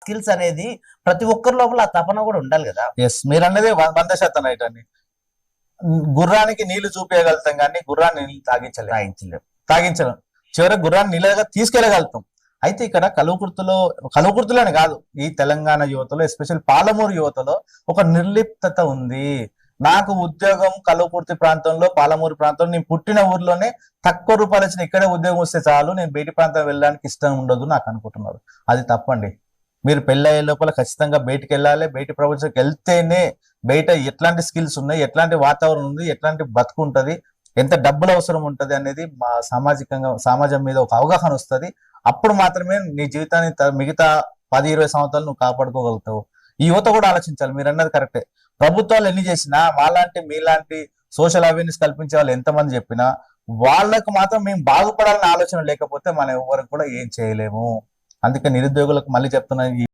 Skills అనేది ప్రతి ఒక్కరి లోపల ఆ తపన కూడా ఉండాలి కదా. ఎస్, మీరు అన్నది 100% రైట్ అండి. గుర్రానికి నీళ్లు చూపించగలుగుతాం కానీ గుర్రాన్ని నీళ్ళు తాగించలేం. చివరికి గుర్రాన్ని నీళ్ళగా తీసుకెళ్ళగలుగుతాం. అయితే ఇక్కడ కలువకుర్తిలోనే కాదు, ఈ తెలంగాణ యువతలో, ఎస్పెషల్ పాలమూరు యువతలో ఒక నిర్లిప్తత ఉంది. నాకు ఉద్యోగం కలువకుర్తి ప్రాంతంలో, పాలమూరు ప్రాంతంలో, నేను పుట్టిన ఊర్లోనే తక్కువ రూపాయలు వచ్చిన ఇక్కడే ఉద్యోగం వస్తే చాలు, నేను బయటి ప్రాంతం వెళ్ళడానికి ఇష్టం ఉండదు నాకు అనుకుంటున్నారు. అది తప్పండి. మీరు పెళ్ళయ్యే లోపల ఖచ్చితంగా బయటికి వెళ్ళాలి. బయటి ప్రపంచంకి వెళ్తేనే బయట ఎట్లాంటి స్కిల్స్ ఉన్నాయి, ఎట్లాంటి వాతావరణం ఉంది, ఎట్లాంటి బతుకు ఉంటుంది, ఎంత డబ్బులు అవసరం ఉంటుంది అనేది మా సమాజం మీద ఒక అవగాహన వస్తుంది. అప్పుడు మాత్రమే నీ జీవితాన్ని మిగతా 10-20 సంవత్సరాలు నువ్వు కాపాడుకోగలుగుతావు. ఈ యువత కూడా ఆలోచించాలి. మీరు అన్నది కరెక్టే. ప్రభుత్వాలు ఎన్ని చేసినా, మీలాంటి సోషల్ అవేర్నెస్ కల్పించే వాళ్ళు ఎంతమంది చెప్పినా, వాళ్ళకు మాత్రం మేము బాగుపడాలని ఆలోచన లేకపోతే మనం ఎవరికి కూడా ఏం చేయలేము. అందుకే నిరుద్యోగులకు మళ్ళీ చెప్తున్నా,